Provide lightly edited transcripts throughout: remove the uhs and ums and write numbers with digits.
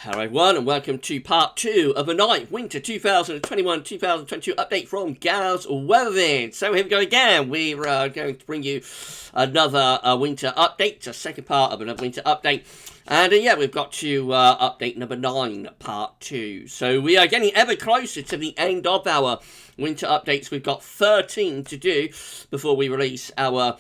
Hello everyone and welcome to part 2 of the night Winter 2021-2022 update from GavsWeatherVids. So here we go again, we're going to bring you another winter update, a second part of another winter update. And yeah, we've got to update number 9, part 2. So we are getting ever closer to the end of our winter updates. We've got 13 to do before we release our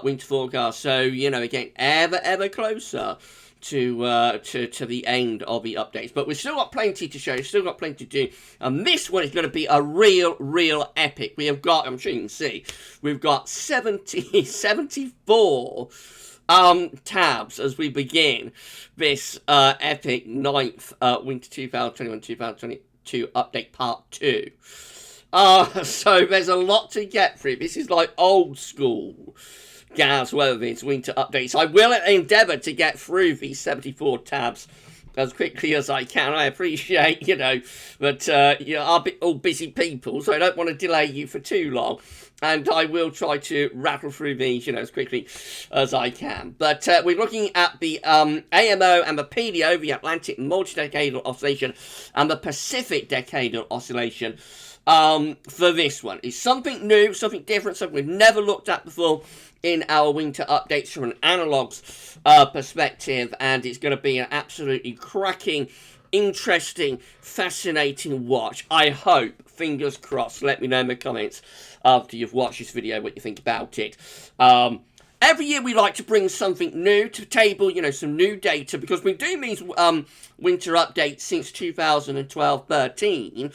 winter forecast. So, you know, again, ever closer to the end of the updates, but we've still got plenty to show, still got plenty to do, and this one is going to be a real epic. We have got, I'm sure you can see, we've got 74 tabs as we begin this epic 9th Winter 2021-2022 update part 2. So there's a lot to get through. This is like old school GavsWeatherVids winter updates. I will endeavour to get through these 74 tabs as quickly as I can. I appreciate, you know, that you are all busy people, so I don't want to delay you for too long. And I will try to rattle through these, you know, as quickly as I can. But we're looking at the AMO and the PDO, the Atlantic Multi-Decadal Oscillation, and the Pacific Decadal Oscillation. For this one. It's something new, something different, something we've never looked at before in our winter updates from an analogues perspective, and it's going to be an absolutely cracking, interesting, fascinating watch. I hope, fingers crossed. Let me know in the comments after you've watched this video what you think about it. Every year we like to bring something new to the table, you know, some new data, because we've been doing these winter updates since 2012-13.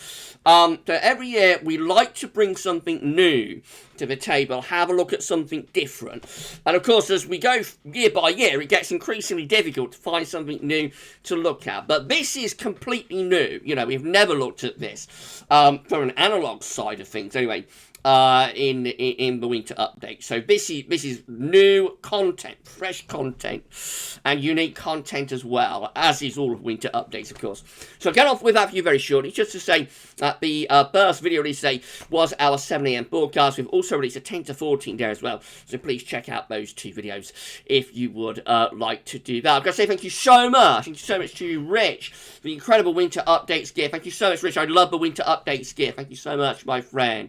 So every year we like to bring something new to the table, have a look at something different. And of course, as we go year by year, it gets increasingly difficult to find something new to look at. But this is completely new. You know, we've never looked at this from an analog side of things anyway. In the winter update. So this is new content, fresh content, and unique content as well, as is all of winter updates, of course. So I'll get off with that for you very shortly, just to say that the first video release today was our 7 AM broadcast. We've also released a 10 to 14 day as well, so please check out those 2 videos if you would like to do that. I've got to say thank you so much. Thank you so much to Rich for the incredible winter updates gift. Thank you so much, Rich. I love the winter updates gift. Thank you so much, my friend.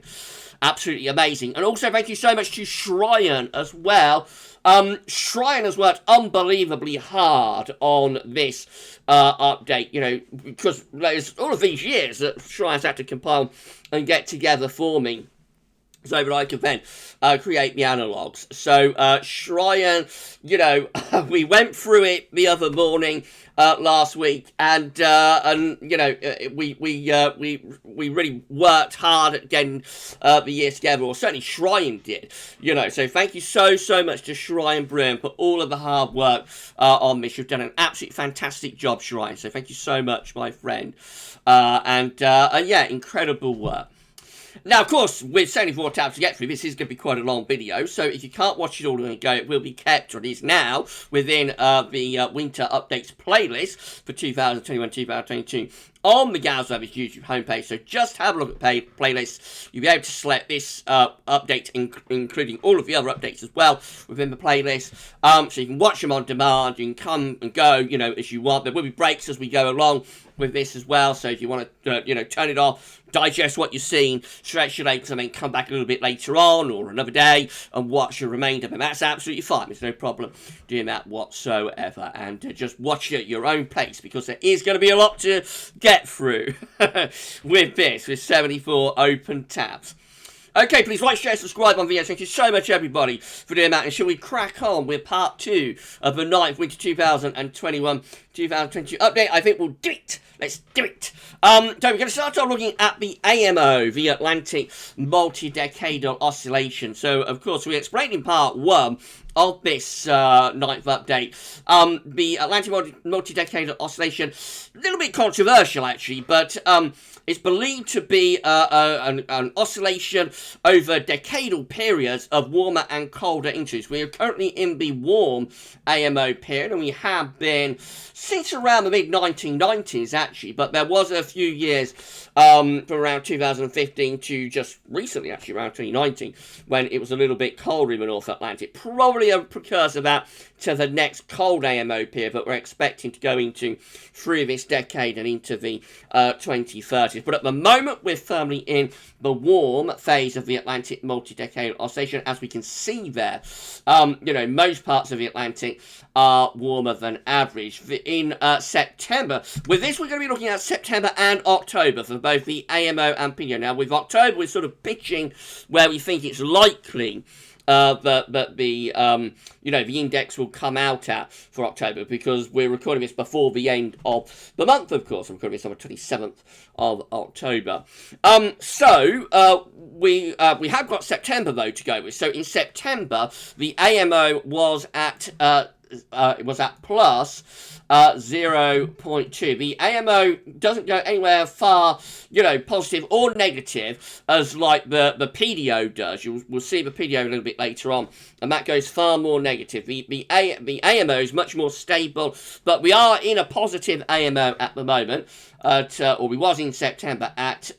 Absolutely amazing. And also thank you so much to Shryan as well. Shryan has worked unbelievably hard on this update, you know, because there's all of these years that Shryan's had to compile and get together for me, so that I can then create the analogues. So, Shryan, you know, we went through it the other morning last week, and you know, we really worked hard at getting the year together, or certainly Shryan did, you know. So thank you so much to Shryan Broom for all of the hard work on this. You've done an absolutely fantastic job, Shryan. So thank you so much, my friend, and yeah, incredible work. Now, of course, with 74 tabs to get through, this is going to be quite a long video, so if you can't watch it all in a go, it will be kept, or it is now, within the Winter Updates playlist for 2021-2022 on the GavsWeatherVids YouTube homepage. So just have a look at playlists. You'll be able to select this update, including all of the other updates as well, within the playlist. So you can watch them on demand, you can come and go, you know, as you want. There will be breaks as we go along with this as well, so if you want to, you know, turn it off, digest what you've seen, stretch your legs, and then come back a little bit later on, or another day, and watch the remainder, and that's absolutely fine. There's no problem doing that whatsoever, and just watch it at your own pace, because there is going to be a lot to get through with this, with 74 open tabs. Okay, please like, share, subscribe on videos. Thank you so much, everybody, for doing that. And shall we crack on with part 2 of the 9th Winter 2021-2022 update? I think we'll do it. Let's do it. So we're going to start off looking at the AMO, the Atlantic Multi-Decadal Oscillation. So, of course, we explained in part 1 of this 9th update, the Atlantic Multi-Decadal Oscillation, a little bit controversial, actually, but it's believed to be an oscillation over decadal periods of warmer and colder intervals. We are currently in the warm AMO period, and we have been since around the mid-1990s, actually, but there was a few years from around 2015 to just recently, actually, around 2019, when it was a little bit colder in the North Atlantic. Probably probably a precursor of that to the next cold AMO period that we're expecting to go into through this decade and into the 2030s. But at the moment, we're firmly in the warm phase of the Atlantic multi-decadal oscillation. As we can see there, most parts of the Atlantic are warmer than average. In September, with this, we're going to be looking at September and October for both the AMO and PDO. Now, with October, we're sort of pitching where we think it's likely that the index will come out at for October, because we're recording this before the end of the month, of course. I'm recording this on the 27th of October. We have got September, though, to go with. So in September, the AMO was at plus 0.2. The AMO doesn't go anywhere far, positive or negative as like the PDO does. We'll see the PDO a little bit later on, and that goes far more negative. The AMO is much more stable, but we are in a positive AMO at the moment, or we was in September at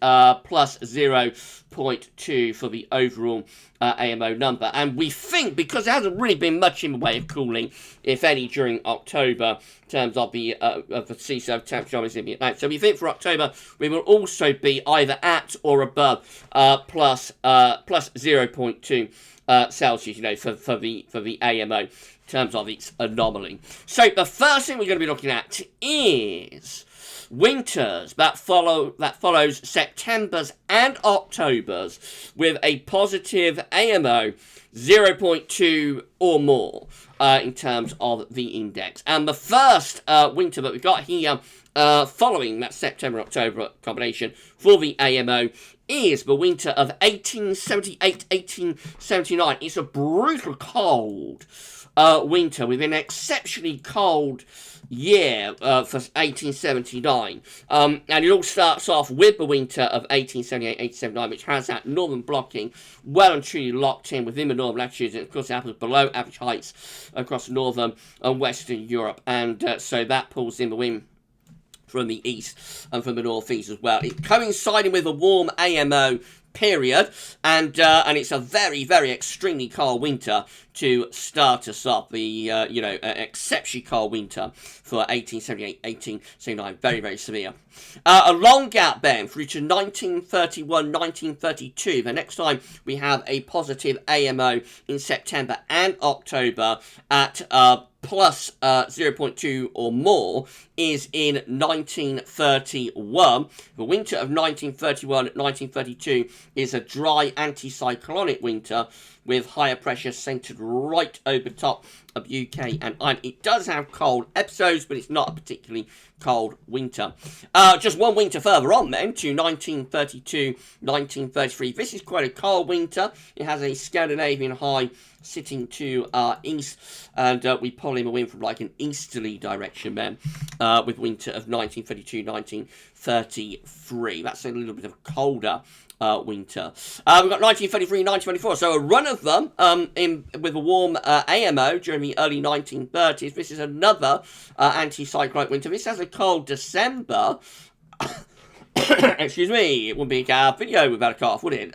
plus 0.2 for the overall AMO number. And we think, because there hasn't really been much in the way of cooling, if any, during October, in terms of the sea surface temperature in the Atlantic. So we think for October we will also be either at or above plus 0.2 Celsius, for the AMO in terms of its anomaly. So the first thing we're going to be looking at is winters that follows September's and October's with a positive AMO 0.2 or more in terms of the index. And the first winter that we've got here following that September-October combination for the AMO is the winter of 1878-1879. It's a brutal cold winter with an exceptionally cold year for 1879. And it all starts off with the winter of 1878-1879, which has that northern blocking well and truly locked in within the northern latitudes. And of course, it happens below average heights across northern and western Europe. And so that pulls in the wind from the east and from the northeast as well. It's coinciding with a warm AMO period, and it's a very, very extremely cold winter to start us off. The exceptionally cold winter for 1878-1879, very, very severe. A long gap then through to 1931-1932. The next time we have a positive AMO in September and October at plus 0.2 or more is in 1931. The winter of 1931-1932 is a dry anticyclonic winter with higher pressure centred right over top of UK and Ireland. It does have cold episodes, but it's not a particularly cold winter. Just one winter further on then to 1932-1933. This is quite a cold winter. It has a Scandinavian high sitting to our east, and we pull in a wind from like an easterly direction then, with winter of 1932-1933. That's a little bit of a colder winter. We've got 1933-1924, so a run of them with a warm AMO during the early 1930s. This is another anticyclonic winter. This has a cold December. Excuse me, it wouldn't be a video without a cough, would it?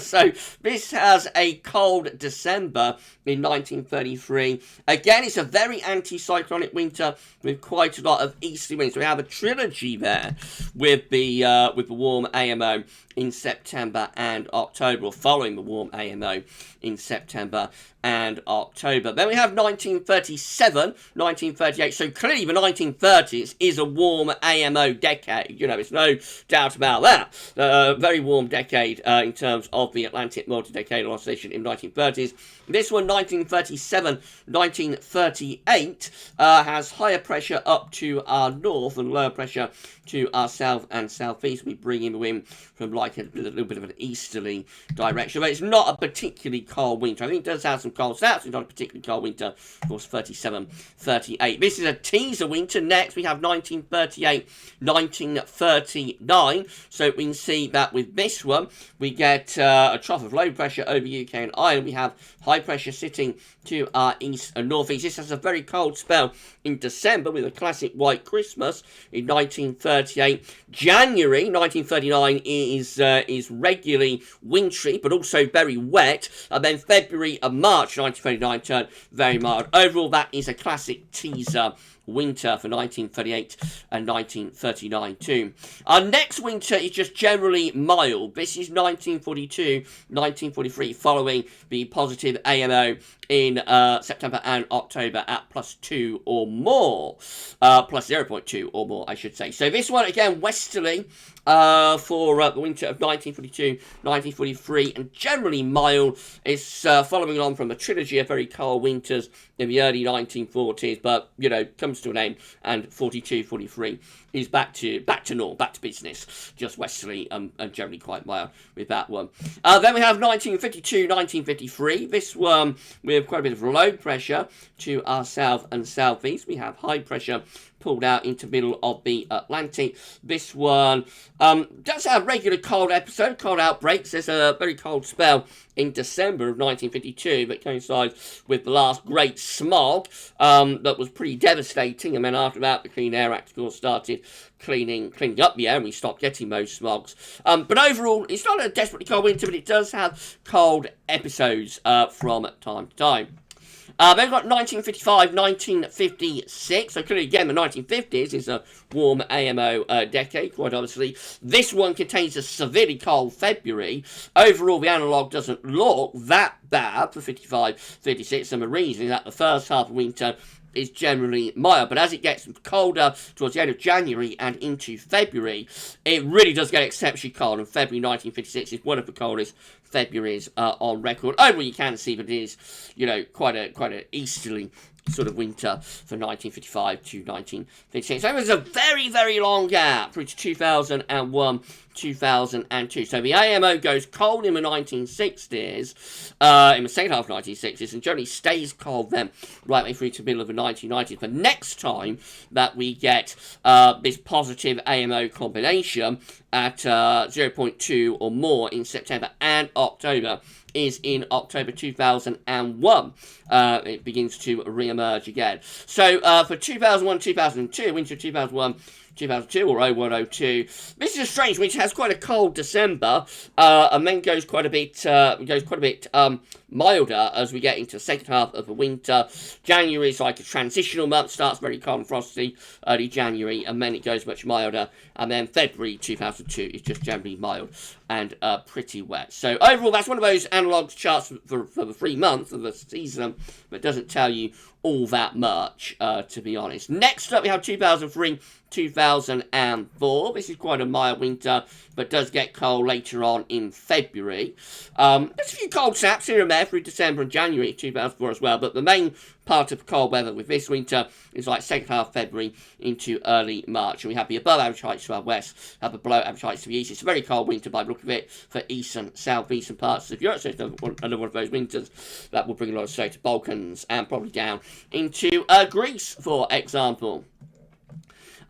So this has a cold December in 1933. Again, it's a very anticyclonic winter with quite a lot of easterly winds. So we have a trilogy there with the warm AMO in September and October, or following the warm AMO in September and October. Then we have 1937, 1938. So clearly the 1930s is a warm AMO decade. There's no doubt about that. Very warm decade in terms of the Atlantic multi-decadal oscillation in the 1930s. This one, 1937, 1938, has higher pressure up to our north and lower pressure to our south and southeast. We bring in the wind from like a little bit of an easterly direction, but it's not a particularly cold winter. I think it does have some cold snaps. It's not a particularly cold winter. Of course, 37, 38. This is a teaser winter. Next, we have 1938, 1939. So we can see that with this one, we get a trough of low pressure over UK and Ireland. We have high pressure sitting to our east and northeast. This has a very cold spell in December with a classic white Christmas in 1938. January 1939 is regularly wintry, but also very wet. And then February and March March 1939 turned very mild. Overall, that is a classic teaser winter for 1938 and 1939 too. Our next winter is just generally mild. This is 1942, 1943, following the positive AMO in September and October at +2 or more. Plus 0.2 or more, I should say. So this one, again, westerly for the winter of 1942, 1943, and generally mild. It's following on from a trilogy of very cold winters in the early 1940s, but, you know, comes to an end, and 42, 43 is back to normal, back to business, just westerly and generally quite mild with that one. Then we have 1952, 1953. This one with quite a bit of low pressure to our south and southeast. We have high pressure pulled out into middle of the Atlantic. This one does have regular cold episode, cold outbreaks. There's a very cold spell in December of 1952 that coincides with the last great smog that was pretty devastating, and then after that the Clean Air Act, of course, started cleaning up the air, and we stopped getting most smogs. But overall, it's not a desperately cold winter, but it does have cold episodes from time to time. Then we've got 1955, 1956. So clearly, again, the 1950s is a warm AMO decade, quite obviously. This one contains a severely cold February. Overall, the analogue doesn't look that bad for 55, 56. And the reason is that the first half of winter is generally mild, but as it gets colder towards the end of January and into February, it really does get exceptionally cold, and February 1956 is one of the coldest Februaries on record. Overall, you can see that it is, you know, quite a easterly sort of winter for 1955 to 1956. So it was a very, very long gap through to 2001, 2002. So the AMO goes cold in the 1960s, in the second half of the 1960s, and generally stays cold then right the way through to the middle of the 1990s. The next time that we get this positive AMO combination at 0.2 or more in September and October is in October 2001. It begins to re-emerge again. So for 2001, 2002, winter 2001, 2002 or 0102. This is a strange winter. It has quite a cold December, and then goes quite a bit milder as we get into the second half of the winter. January is like a transitional month, starts very cold and frosty early January, and then it goes much milder, and then February 2002 is just generally mild and pretty wet. So overall, that's one of those analogues charts for the 3 months of the season, but doesn't tell you all that much, to be honest. Next up, we have 2003, 2004. This is quite a mild winter, but does get cold later on in February. There's a few cold snaps here and there through December and January 2004 as well, but the main part of cold weather with this winter is like second half February into early March. And we have the above average heights to our west, have the below average heights to the east. It's a very cold winter by the look of it for eastern, southeastern parts of Europe. So it's another one of those winters that will bring a lot of snow to Balkans and probably down into Greece, for example.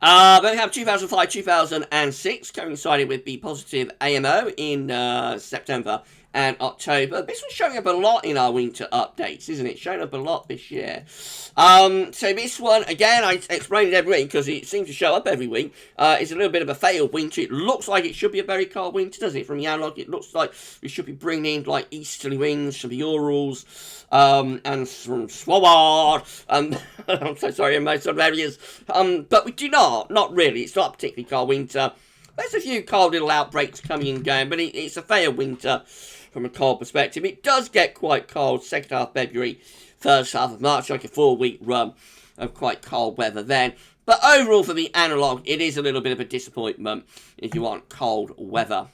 Then we have 2005, 2006, coinciding with the positive AMO in September and October. This was showing up a lot in our winter updates, isn't it? Showing up a lot this year. So this one, again, I explain it every week because it seems to show up every week. It's a little bit of a failed winter. It looks like it should be a very cold winter, doesn't it? From the analog, it looks like we should be bringing in like easterly winds from the Urals and from Swabard. I'm so sorry, in most sort of areas. But we do not really. It's not a particularly cold winter. There's a few cold little outbreaks coming and going, but it's a fair winter from a cold perspective. It does get quite cold second half of February, first half of March, like a 4-week run of quite cold weather then. But overall for the analogue, it is a little bit of a disappointment if you want cold weather.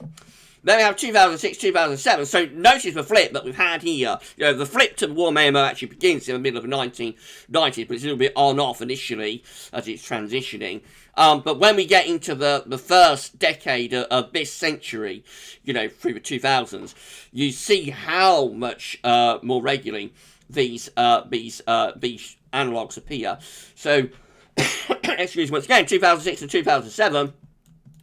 Then we have 2006, 2007. So notice the flip that we've had here. You know, the flip to the warm AMO actually begins in the middle of the 1990s, but it's a little bit on-off initially as it's transitioning. But when we get into the first decade of this century, you know, through the 2000s, you see how much more regularly these analogues appear. So, excuse me, once again, 2006 and 2007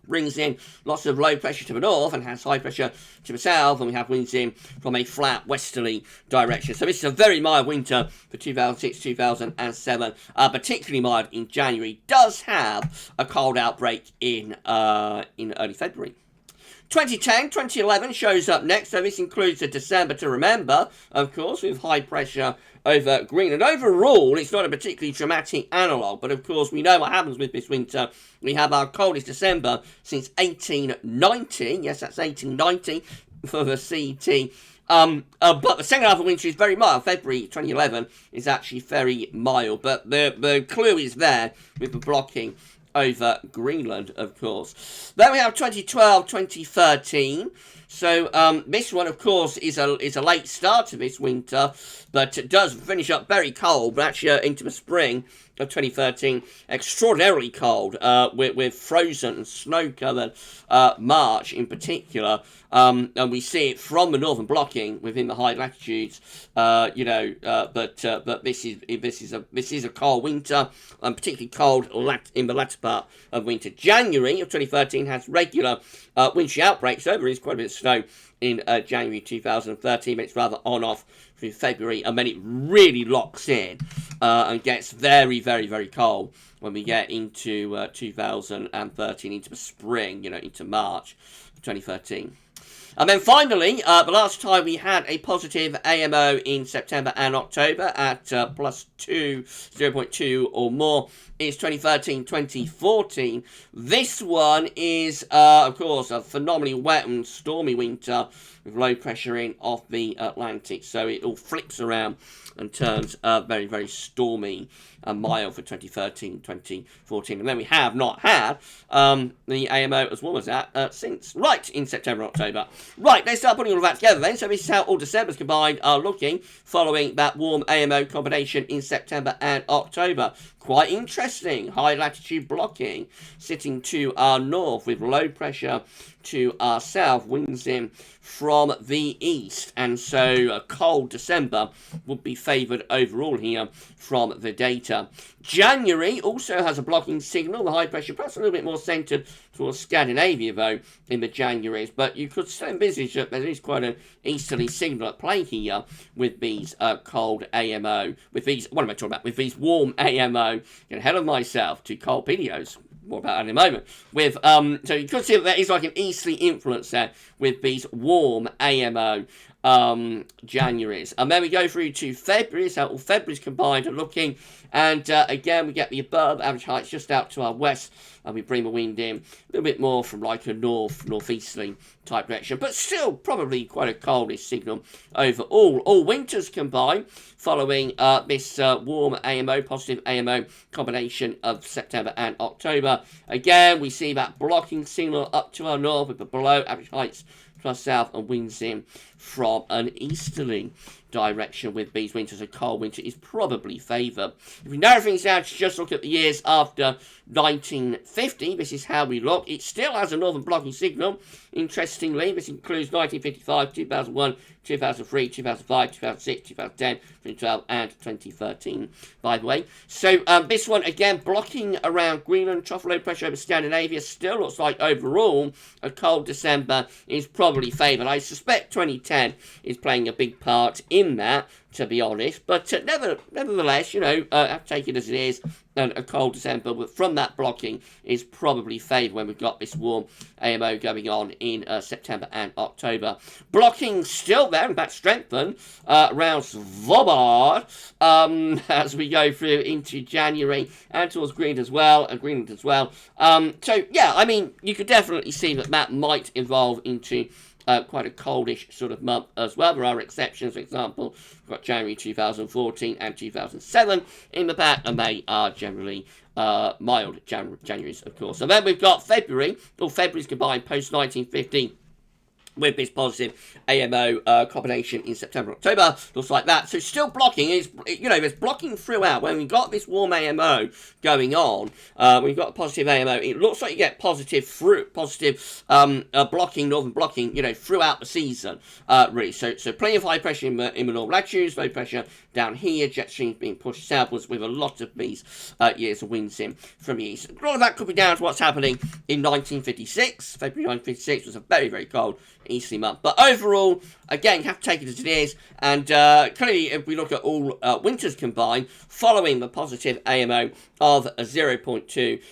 brings in lots of low pressure to the north and has high pressure to the south, and we have winds in from a flat westerly direction. So this is a very mild winter for 2006, 2007, particularly mild in January. Does have a cold outbreak in early February. 2010, 2011 shows up next, so this includes the December to remember, of course, with high pressure over Greenland. Overall, it's not a particularly dramatic analogue, but of course, we know what happens with this winter. We have our coldest December since 1890. Yes, that's 1890 for the CT. But the second half of winter is very mild. February 2011 is actually very mild, but the clue is there with the blocking over Greenland, of course. Then we have 2012, 2013. So this one, of course, is a late start to this winter, but it does finish up very cold, but actually into the spring of 2013, extraordinarily cold, with frozen and snow-covered March in particular. And we see it from the northern blocking within the high latitudes, but this is a cold winter, and particularly cold in the latter part of winter. January of 2013 has regular wintry outbreaks. So there is quite a bit of snow in January 2013, but it's rather on-off through February, and then it really locks in and gets very, very, very cold when we get into 2013, into the spring, into March 2013. And then finally, the last time we had a positive AMO in September and October at plus 0.2 or more is 2013-2014. This one is, of course, a phenomenally wet and stormy winter with low pressure in off the Atlantic. So it all flips around and turns very, very stormy and mild for 2013-2014. And then we have not had the AMO as warm as that since right in September and October. Right, let's start putting all of that together then. So this is how all Decembers combined are looking following that warm AMO combination in September and October. Quite interesting. High latitude blocking sitting to our north with low pressure to our south, winds in from the east, and so a cold December would be favoured overall here from the data. January also has a blocking signal, the high pressure perhaps a little bit more centred towards Scandinavia though in the Januaries, but you could still envisage that there is quite an easterly signal at play here with these cold AMO, with these, what am I talking about, with these warm AMO, get ahead of myself, to cold PDOs. More about that in a moment. With so you could see that there is like an easterly influence there with these warm AMO Januaries. And then we go through to February, so all February's combined are looking, and again we get the above average heights just out to our west, and we bring the wind in a little bit more from like a northeasterly type direction, but still probably quite a coldish signal overall. All winters combined following this warm AMO, positive AMO combination of September and October. Again, we see that blocking signal up to our north with the below average heights to our south and winds in from an easterly direction with these winters. A cold winter is probably favoured. If we narrow things down to just look at the years after 1950, this is how we look. It still has a northern blocking signal. Interestingly, this includes 1955, 2001, 2003, 2005, 2006, 2010, 2012, and 2013, by the way. So this one, again, blocking around Greenland, trough low pressure over Scandinavia. Still looks like overall a cold December is probably favoured. I suspect 2010 is playing a big part in that, to be honest. But nevertheless, have to take it as it is. And a cold December from that blocking is probably favoured when we've got this warm AMO going on in September and October. Blocking still there, in fact strengthened around Svalbard as we go through into January and towards Greenland as well. So yeah, I mean, you could definitely see that might evolve into quite a coldish sort of month as well. There are exceptions, for example, we've got January 2014 and 2007 in the pack, and they are generally mild Januaries, of course. And then we've got February, all February's combined post-1950 with this positive AMO combination in September, October, looks like that. So still blocking, there's blocking throughout. When we've got this warm AMO going on, we've got a positive AMO, it looks like you get positive blocking, northern blocking, throughout the season, really. So plenty of high pressure in the northern latitudes, low pressure down here, jet streams being pushed southwards with a lot of these years of winds in from the east. A lot of that could be down to what's happening in 1956. February 1956 was a very, very cold easterly month. But overall, again, you have to take it as it is. And clearly, if we look at all winters combined, following the positive AMO of 0.2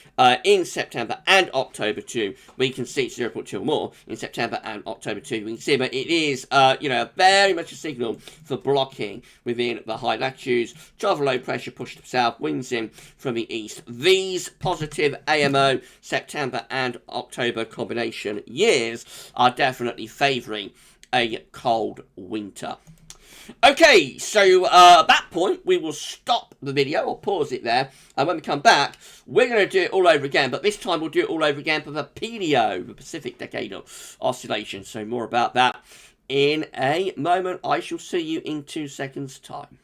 in September and October 2, we can see it's 0.2 or more in September and October 2. We can see, but it is, very much a signal for blocking within the high latitudes. Trough low pressure pushed to south, winds in from the east. These positive AMO September and October combination years are definitely favouring a cold winter. Okay, so at that point, we will stop the video, or pause it there, and when we come back, we're going to do it all over again, but this time we'll do it all over again for the PDO, the Pacific Decadal Oscillation. So more about that in a moment. I shall see you in 2 seconds' time.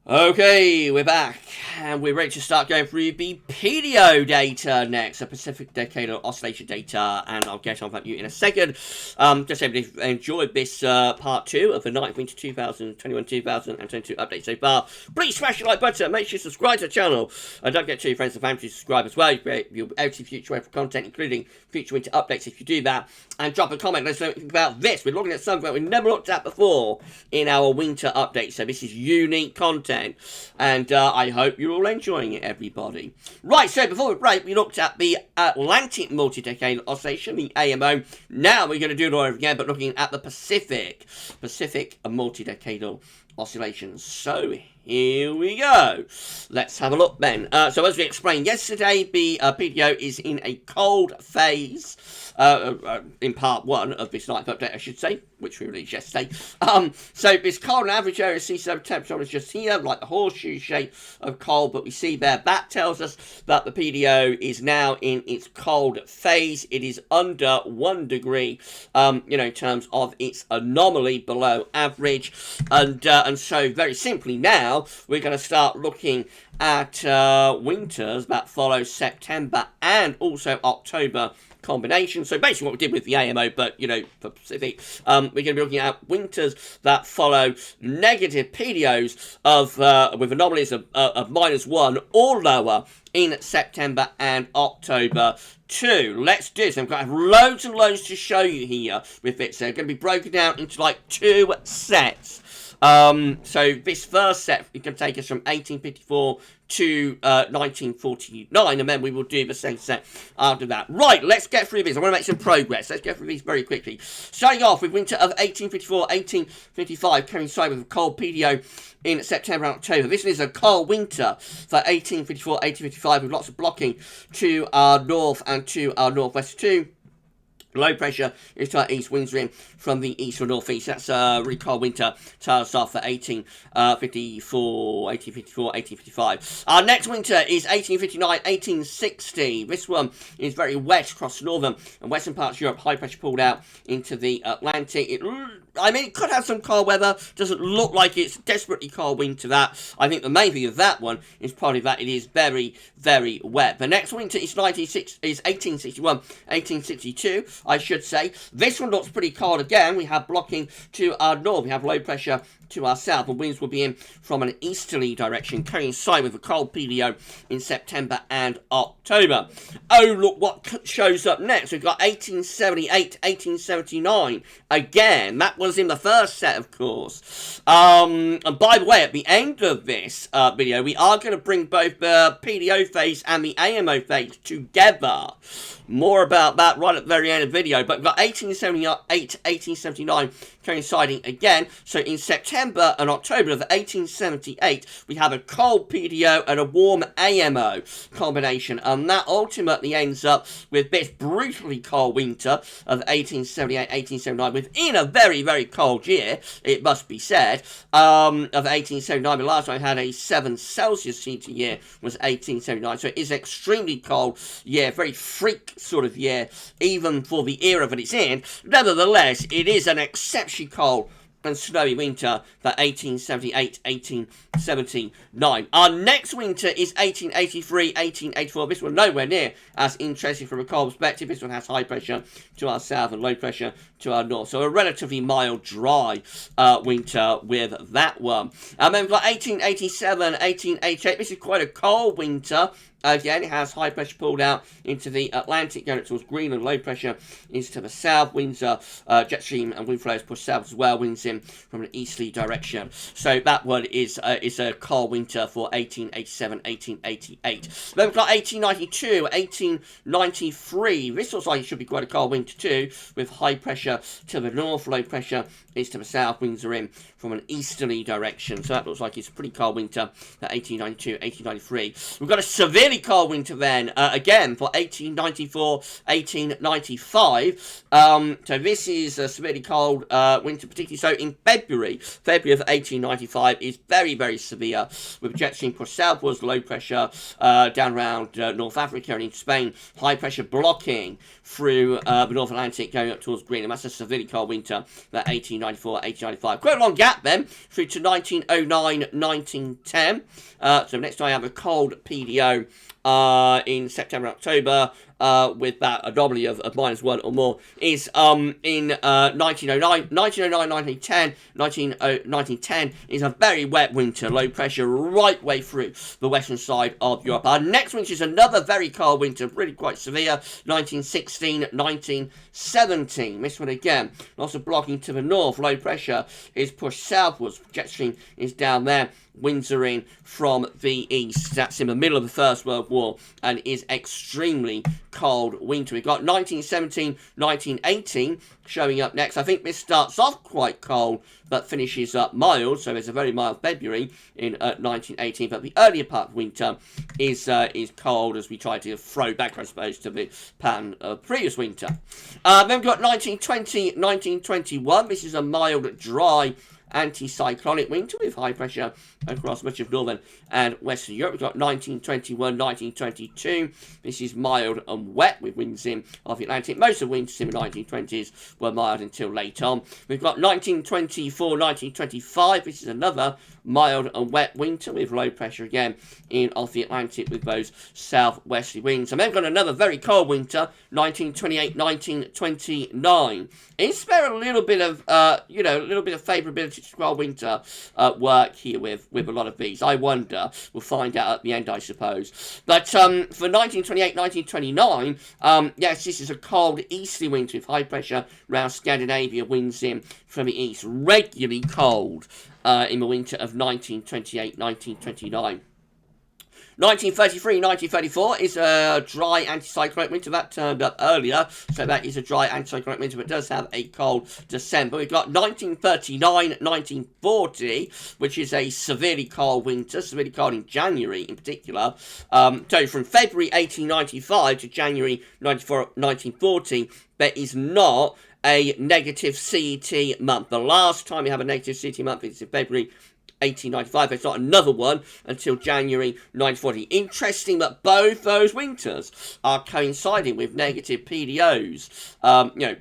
Okay, we're back, and we're ready to start going through the PDO data next, the Pacific Decadal Oscillation data, and I'll get on that you in a second. Just hope you've enjoyed this part 2 of the 9th Winter 2021-2022 update so far. Please smash the like button, make sure you subscribe to the channel, and don't forget to your friends and family to subscribe as well. You'll be able to future wave content, including future winter updates if you do that, and drop a comment, let us know what you think about this. We're looking at something that we've never looked at before in our winter update, so this is unique content. And I hope you're all enjoying it, everybody. Right, so before we break, we looked at the Atlantic multi-decadal oscillation, the AMO. Now we're going to do it all over again, but looking at the Pacific multi-decadal oscillation. So here we go. Let's have a look then. So as we explained yesterday, the PDO is in a cold phase. In part 1 of this 9th update, I should say, which we released yesterday. So this cold and average area sea surface temperature is just here, like the horseshoe shape of cold, but we see there, that tells us that the PDO is now in its cold phase. It is under 1 degree, in terms of its anomaly below average. And so very simply now, we're going to start looking at winters that follow September and also October combination. So basically what we did with the AMO, but for Pacific, we're going to be looking at winters that follow negative PDOs of with anomalies of -1 or lower in September and October 2. Let's do this. I'm going to have loads and loads to show you here with it. So it's going to be broken down into like 2 sets. So this first set is going to take us from 1854 to 1949, and then we will do the same set after that. Right, let's get through this. I want to make some progress. Let's get through these very quickly. Starting off with winter of 1854-1855, coincide with a cold PDO in September and October. This is a cold winter for 1854-1855 with lots of blocking to our north and to our northwest too. Low pressure is to our east, winds in from the east or northeast. That's a really cold winter. Starts off for 1855. Our next winter is 1859-1860. This one is very wet across northern and western parts of Europe. High pressure pulled out into the Atlantic. It could have some cold weather. Doesn't look like it's desperately cold winter. That I think the main thing of that one is probably that it is very, very wet. The next winter is 1861-1862. I should say. This one looks pretty cold again. We have blocking to our north. We have low pressure to our south. The winds will be in from an easterly direction, coincide with a cold PDO in September and October. Oh, look what shows up next. We've got 1878, 1879. Again, that was in the first set, of course. And by the way, at the end of this video, we are going to bring both the PDO phase and the AMO phase together. More about that right at the very end of the video. But we've got 1878, 1879 coinciding again. So in September and October of 1878, we have a cold PDO and a warm AMO combination. And that ultimately ends up with this brutally cold winter of 1878, 1879, within a very, very cold year, it must be said, of 1879. The last time I had a 7 Celsius heater year was 1879. So it is an extremely cold year, very freak sort of year, even for the era that it's in. Nevertheless, it is an exceptionally cold and snowy winter for 1878, 1879. Our next winter is 1883, 1884. This one nowhere near as interesting from a cold perspective. This one has high pressure to our south and low pressure to our north. So a relatively mild, dry winter with that one. And then we've got 1887, 1888. This is quite a cold winter. Again, it has high pressure pulled out into the Atlantic, going towards Greenland. Low pressure is to the south. Winds are jet stream and wind flows push south as well. Winds in from an easterly direction. So that one is a cold winter for 1887, 1888. Then we've got 1892, 1893. This looks like it should be quite a cold winter too, with high pressure to the north. Low pressure is to the south. Winds are in from an easterly direction. So that looks like it's a pretty cold winter for 1892, 1893. We've got a severely cold winter then, again, for 1894, 1895. So this is a severely cold winter, particularly so in February. February of 1895 is very, very severe, with jet stream pushed southwards, low pressure down around North Africa and into Spain, high pressure blocking through the North Atlantic going up towards Greenland. That's a severely cold winter, that 1894, 1895. Quite a long gap then, through to 1909, 1910. So next time I have a cold PDO in September, October, with that anomaly of -1 or more, is in 1909, 1910. 1910 is a very wet winter, low pressure right way through the western side of Europe. Our next winter is another very cold winter, really quite severe, 1916, 1917. This one again, lots of blocking to the north, low pressure is pushed southwards, jet stream is down there. Winds are in from the east. That's in the middle of the First World War and is extremely cold winter. We've got 1917, 1918 showing up next. I think this starts off quite cold but finishes up mild. So there's a very mild February in 1918. But the earlier part of winter is cold, as we try to throw back, I suppose, to the pattern of previous winter. Then we've got 1920, 1921. This is a mild, dry, anticyclonic winter with high pressure across much of northern and western Europe. We've got 1921, 1922. This is mild and wet with winds in off the Atlantic. Most of the winters in the 1920s were mild until late on. We've got 1924, 1925. This is another mild and wet winter with low pressure again in off the Atlantic with those southwesterly winds. And then we've got another very cold winter, 1928, 1929. Is there a little bit of, a little bit of favourability to cold winter work here with a lot of these? I wonder. We'll find out at the end, I suppose. But for 1928, 1929, yes, this is a cold easterly winter with high pressure around Scandinavia, winds in from the east. Regularly cold in the winter of 1928, 1929. 1933, 1934 is a dry anticyclonic winter. That turned up earlier, so that is a dry anticyclonic winter, but does have a cold December. We've got 1939, 1940, which is a severely cold winter, severely cold in January in particular. So from February 1895 to January 1940, there is not a negative CET month. The last time we have a negative CET month is in February 1895. There's not another one until January 1940. Interesting that both those winters are coinciding with negative PDOs,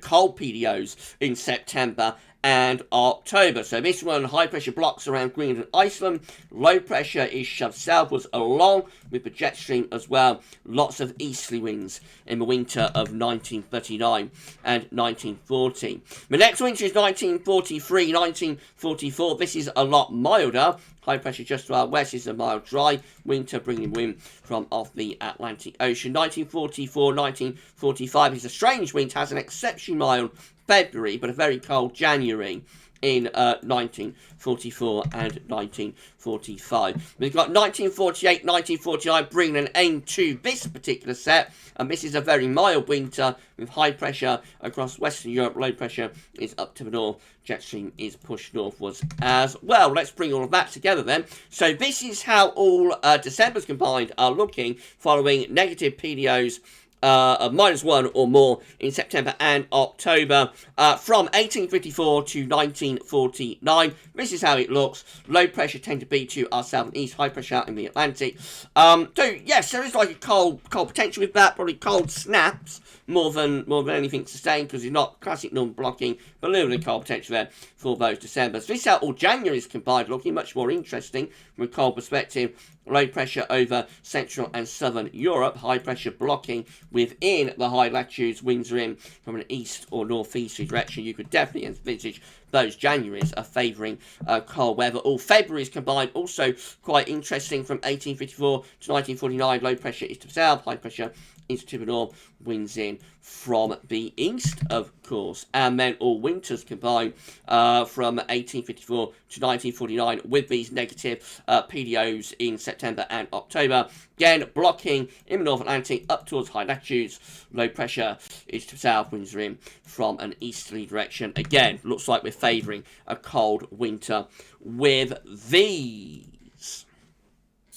cold PDOs in September and October. So this one, high pressure blocks around Greenland and Iceland. Low pressure is shoved southwards along with the jet stream as well. Lots of easterly winds in the winter of 1939 and 1940. The next winter is 1943, 1944. This is a lot milder. High pressure just to our west is a mild dry winter, bringing wind from off the Atlantic Ocean. 1944, 1945 is a strange winter, has an exceptionally mild February, but a very cold January in 1944 and 1945. We've got 1948, 1949, bringing an end to this particular set, and this is a very mild winter with high pressure across Western Europe. Low pressure is up to the north. Jet stream is pushed northwards as well. Let's bring all of that together then. So this is how all Decembers combined are looking, following negative PDOs of -1 or more in September and October from 1854 to 1949. This is how it looks. Low pressure tend to be to our south and east, high pressure out in the Atlantic. So yes, there is like a cold potential with that, probably cold snaps more than anything sustained, because it's not classic normal blocking, but a little bit of cold potential there for those Decembers. This is how all January's combined looking, much more interesting from a cold perspective. Low pressure over Central and Southern Europe, high pressure blocking within the high latitudes. Winds are in from an east or northeasterly direction. You could definitely envisage those Januaries are favouring cold weather. All Februaries combined, also quite interesting, from 1854 to 1949. Low pressure is to the south, high pressure is to the north, winds in from the east, of course. And then all winters combined from 1854 to 1949 with these negative PDOs in September and October. Again, blocking in the North Atlantic up towards high latitudes. Low pressure is to the south, winds are in from an easterly direction. Again, looks like we're favouring a cold winter with these.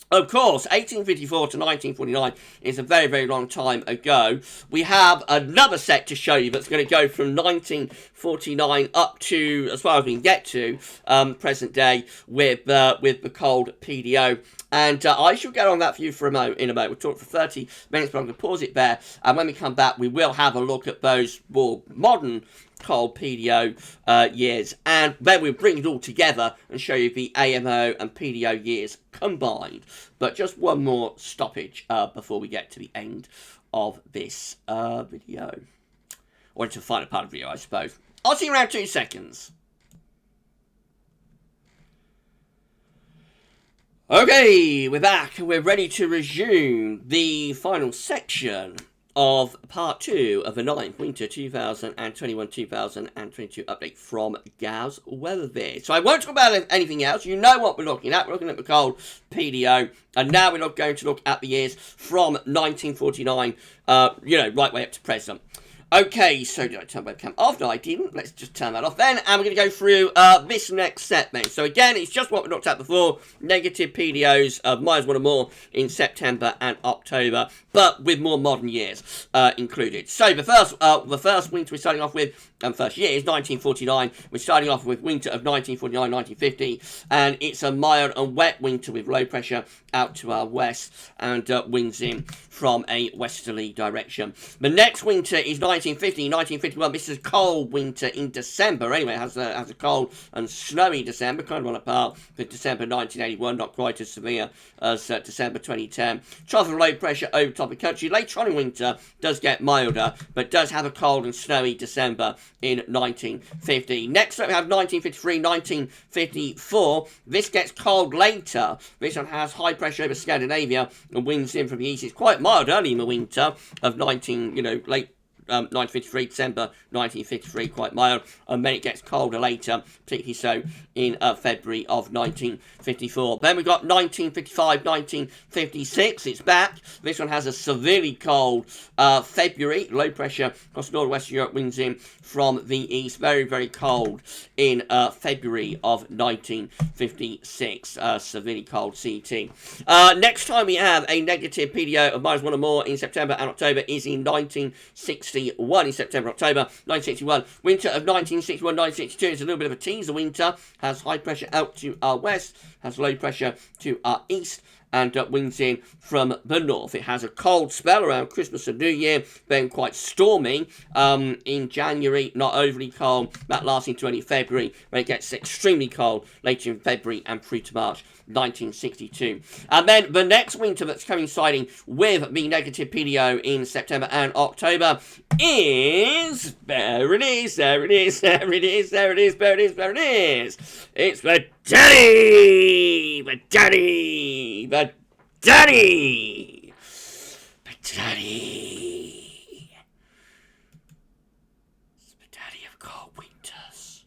Of course, 1854 to 1949 is a very, very long time ago. We have another set to show you that's going to go from 1949 up to, as far as we can get to, present day with the cold PDO. And I shall get on that for you for in a moment. We'll talk for 30 minutes, but I'm going to pause it there. And when we come back, we will have a look at those more modern cold PDO years, and then we'll bring it all together and show you the AMO and PDO years combined. But just one more stoppage before we get to the end of this video, or into the final part of the video, I suppose. I'll see you around 2 seconds. Okay, we're back. We're ready to resume the final section of part 2 of the 9th Winter 2021-2022 update from GavsWeatherVids. So I won't talk about anything else. You know what we're looking at. We're looking at the cold PDO, and now we're going to look at the years from 1949, right way up to present. Okay, so did I turn webcam off? No, I didn't. Let's just turn that off then. And we're going to go through this next set then. So again, it's just what we looked at before. Negative PDOs of -1 or more in September and October, but with more modern years included. So the first winter we're starting off with, first year is 1949. We're starting off with winter of 1949-1950. And it's a mild and wet winter with low pressure out to our west and winds in from a westerly direction. The next winter is 1950-1951. This is a cold winter in December. Anyway, it has a cold and snowy December, kind of on a par with December 1981, not quite as severe as December 2010. Trough of low pressure over top of the country. Later on in winter does get milder, but does have a cold and snowy December in 1950. Next up we have 1953-1954. This gets cold later. This one has high pressure over Scandinavia and winds in from the east. It's quite mild early in the winter of late 1953, December 1953, quite mild, and then it gets colder later, particularly so in February of 1954. Then we've got 1955-1956, it's back. This one has a severely cold February, low pressure across northwestern Europe, winds in from the east, very, very cold in February of 1956, severely cold CET. Next time we have a negative PDO of -1 or more in September and October is in 1961, in September, October, 1961. Winter of 1961-1962 is a little bit of a teaser winter, has high pressure out to our west, has low pressure to our east, and winds in from the north. It has a cold spell around Christmas and New Year, then quite stormy in January, not overly cold, that lasting to only February, when it gets extremely cold later in February and through to March 1962. And then the next winter that's coinciding with the negative PDO in September and October is, there it is, it's the Daddy! The Daddy! The Daddy! The Daddy! It's the Daddy of cold winters.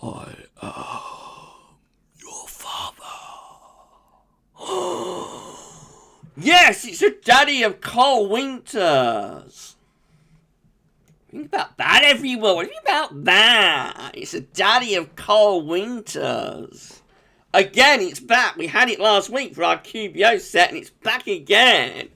I am your father. Yes, it's a Daddy of cold winters. Think about that, everyone. What do you think about that? It's a daddy of cold winters. Again, it's back. We had it last week for our QBO set, and it's back again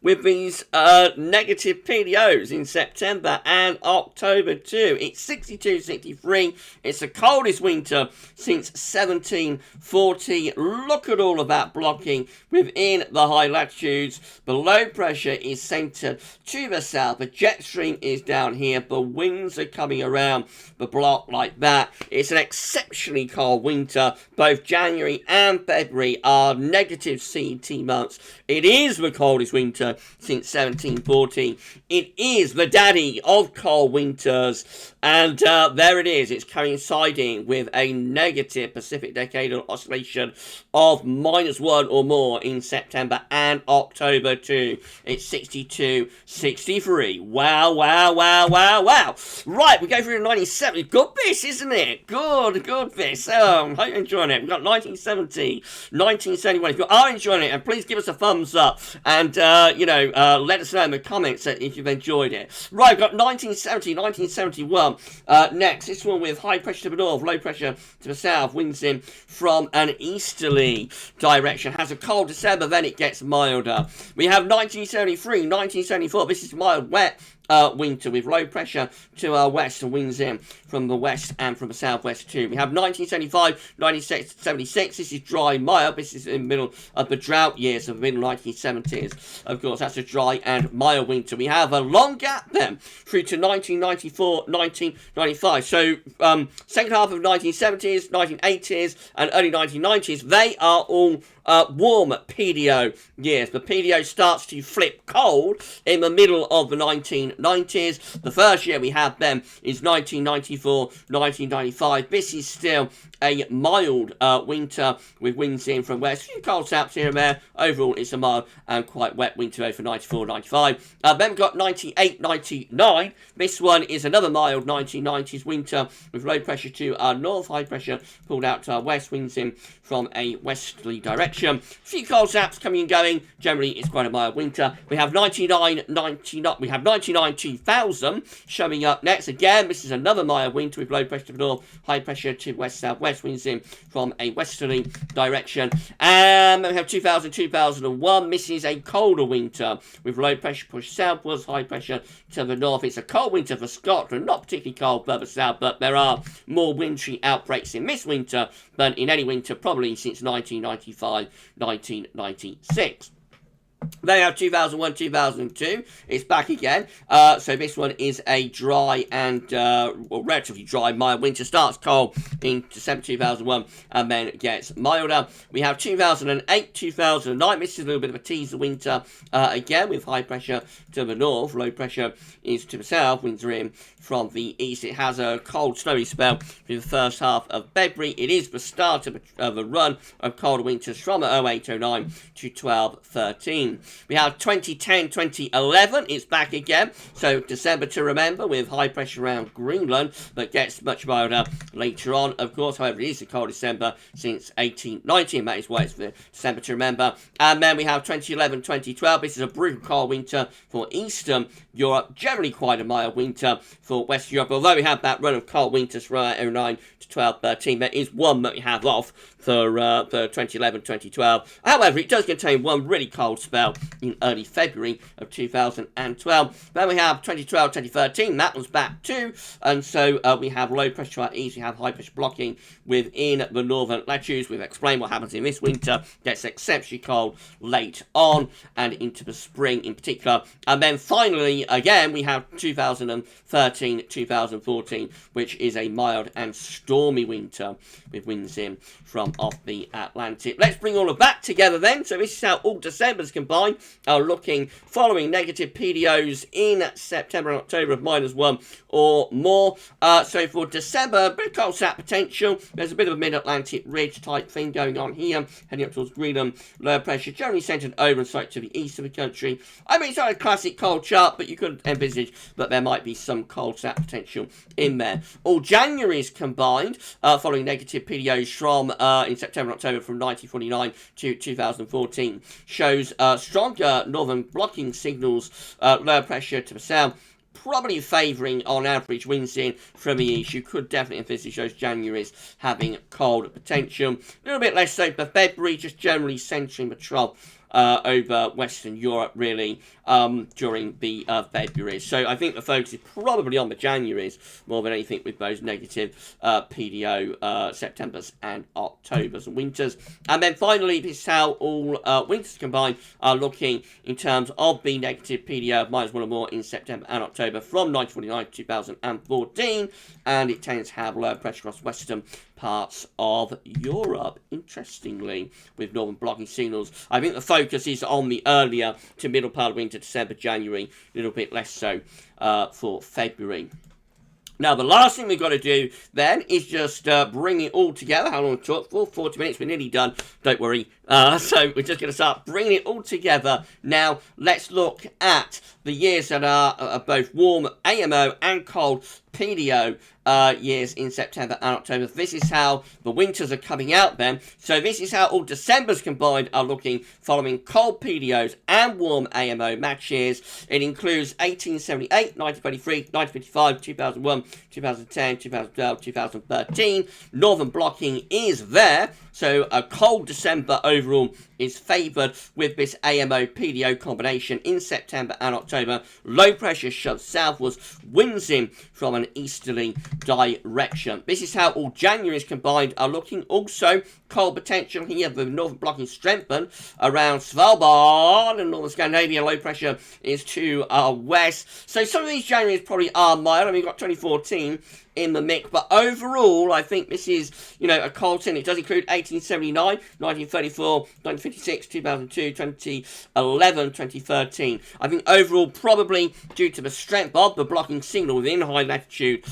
with these negative PDOs in September and October too. It's 62, 63. It's the coldest winter since 1740. Look at all of that blocking within the high latitudes. The low pressure is centered to the south. The jet stream is down here. The winds are coming around the block like that. It's an exceptionally cold winter. Both January and February are negative CET months. It is the coldest winter since 1740. It is the daddy of cold winters, and there it is. It's coinciding with a negative Pacific decadal oscillation of -1 or more in September and October too. It's 62, 63. Wow, wow, wow, wow, wow. Right, we go through the 1970s. Good this, isn't it? Good this. Hope you're enjoying it. We've got 1970, 1971. If you are enjoying it, and please give us a thumbs up, and let us know in the comments if you've enjoyed it. Right, we've got 1970, 1971. Next, this one with high pressure to the north, low pressure to the south, winds in from an easterly direction. Has a cold December, then it gets milder. We have 1973, 1974. This is mild, wet winter with low pressure to our west and winds in from the west and from the southwest too. We have 1975, 1976. This is dry, mild. This is in the middle of the drought years of the middle 1970s. Of course, that's a dry and mild winter. We have a long gap then through to 1994, 1995. So, second half of 1970s, 1980s, and early 1990s, they are all warm PDO years. The PDO starts to flip cold in the middle of the 1990s. The first year we have them is 1994, 1995. This is still a mild winter with winds in from west. A few cold snaps here and there. Overall, it's a mild and quite wet winter over 94, 95. Then we've got 98, 99. This one is another mild 1990s winter with low pressure to our north, high pressure pulled out to our west, winds in from a westerly direction. A few cold snaps coming and going. Generally, it's quite a mild winter. We have 99, 2000 showing up next. Again, this is another mild winter with low pressure to the north, high pressure to west-southwest, winds in from a westerly direction. And then we have 2000, 2001. This is a colder winter with low pressure pushed southwards, high pressure to the north. It's a cold winter for Scotland, not particularly cold further south, but there are more wintry outbreaks in this winter than in any winter probably since 1995, 1996. They have 2001, 2002. It's back again. So this one is a dry and relatively dry, mild winter. Starts cold in December 2001 and then gets milder. We have 2008, 2009. This is a little bit of a teaser winter again with high pressure to the north. Low pressure is to the south. Winds are in from the east. It has a cold, snowy spell through the first half of February. It is the start of a run of colder winters from 08-09 to 12-13. We have 2010, 2011. It's back again. So December to remember with high pressure around Greenland, but gets much milder later on. Of course, however, it is the coldest December since 1819. That is why it's the December to remember. And then we have 2011, 2012. This is a brutal cold winter for Eastern Europe. Generally quite a mild winter for Western Europe. Although we have that run of cold winters from 09 to 12-13, there is one that we have off for 2011, 2012. However, it does contain one really cold spell in early February of 2012. Then we have 2012, 2013. That one's back too. And so we have low pressure to our east. We have high pressure blocking within the northern latitudes. We've explained what happens in this winter. Gets exceptionally cold late on and into the spring in particular. And then finally, again, we have 2013, 2014, which is a mild and stormy winter with winds in from off the Atlantic. Let's bring all of that together then. So this is how all Decembers combined are looking following negative PDOs in September and October of -1 or more. So for December, a bit of cold snap potential. There's a bit of a mid-Atlantic ridge type thing going on here, heading up towards Greenland. Lower pressure generally centered over and slightly to the east of the country. I mean, it's not a classic cold chart, but you could envisage that there might be some cold snap potential in there. All Januaries combined, following negative PDOs from in September and October from 1949 to 2014, shows stronger northern blocking signals, lower pressure to the south, probably favouring on average winds in from the east. You could definitely envisage those Januaries having cold potential. A little bit less so for February, just generally centering the trough over Western Europe, really, during the February. So I think the focus is probably on the Januaries more than anything with those negative PDO Septembers and Octobers and winters. And then finally, this is how all winters combined are looking in terms of the negative PDO of -1 or more in September and October from 1949 to 2014. And it tends to have low pressure across western parts of Europe, interestingly, with northern blocking signals. I think the focus is on the earlier to middle part of winter, December, January, a little bit less so for February. Now, the last thing we've got to do then is just bring it all together. How long it took? For 40 minutes. We're nearly done. Don't worry. So we're just going to start bringing it all together. Now, let's look at the years that are both warm AMO and cold PDO years in September and October. This is how the winters are coming out then. So this is how all Decembers combined are looking following cold PDOs and warm AMO match years. It includes 1878, 1923, 1955, 2001, 2010, 2012, 2013. Northern blocking is there. So a cold December overall is favoured with this AMO PDO combination in September and October. Low pressure shoves southwards, winds in from an easterly direction. This is how all Januaries combined are looking. Also, cold potential here with northern blocking strengthened around Svalbard and northern Scandinavia. Low pressure is to our west. So some of these Januaries probably are mild. I mean, we've got 2014 in the mix, but overall I think this is, you know, a cold tin. It does include 1879, 1934, 1956, 2002, 2011, 2013. I think overall, probably due to the strength of the blocking signal within high latitude,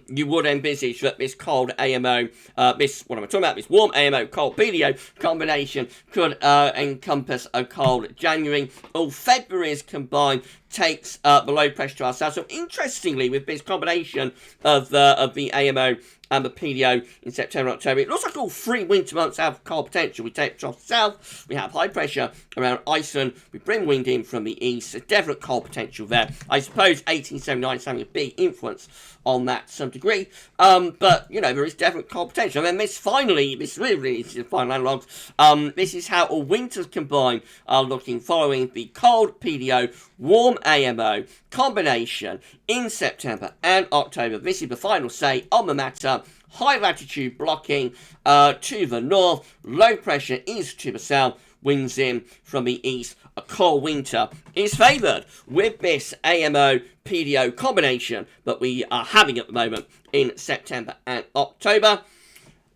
you would envisage that this cold AMO, this warm AMO cold PDO combination could encompass a cold January. All Februaries combined takes the low pressure to our south. So interestingly, with this combination of the AMO and the PDO in September and October, it looks like all 3 winter months have cold potential. We take trough south, we have high pressure around Iceland, we bring wind in from the east, a definite cold potential there. I suppose 1879 is having a big influence on that to some degree, but you know, there is definite cold potential. And then this really is the final analogues. This is how all winters combined are looking following the cold PDO, warm AMO combination in September and October. This is the final say on the matter. High latitude blocking to the north, low pressure is to the south, winds in from the east. A cold winter is favoured with this AMO PDO combination that we are having at the moment in September and October.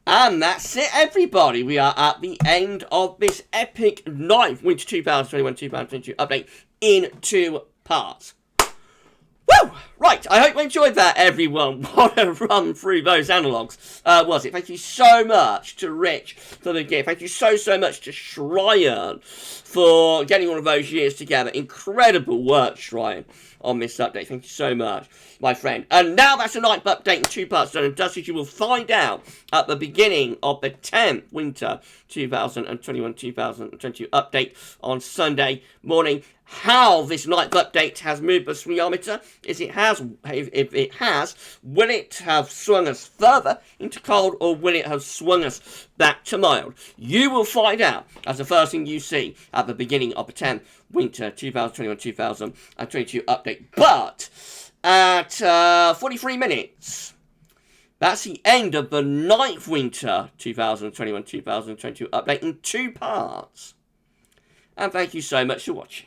And that's it, everybody. We are at the end of this epic 9th Winter 2021-2022 update in 2 parts. Woo! Right, I hope you enjoyed that, everyone. What a run through those analogues was it. Thank you so much to Rich for the gift. Thank you so much to Shryan for getting all of those years together. Incredible work, Shryan, on this update. Thank you so much, my friend. And now that's a 9th update in 2 parts done and dusted. You will find out at the beginning of the 10th Winter 2021-2022 update on Sunday morning how this 9th update has moved the swingometer. If it has, will it have swung us further into cold, or will it have swung us back to mild? You will find out as the first thing you see at the beginning of the 10th Winter 2021-2022 update. But at 43 minutes, that's the end of the 9th Winter 2021-2022 update in 2 parts. And thank you so much for watching.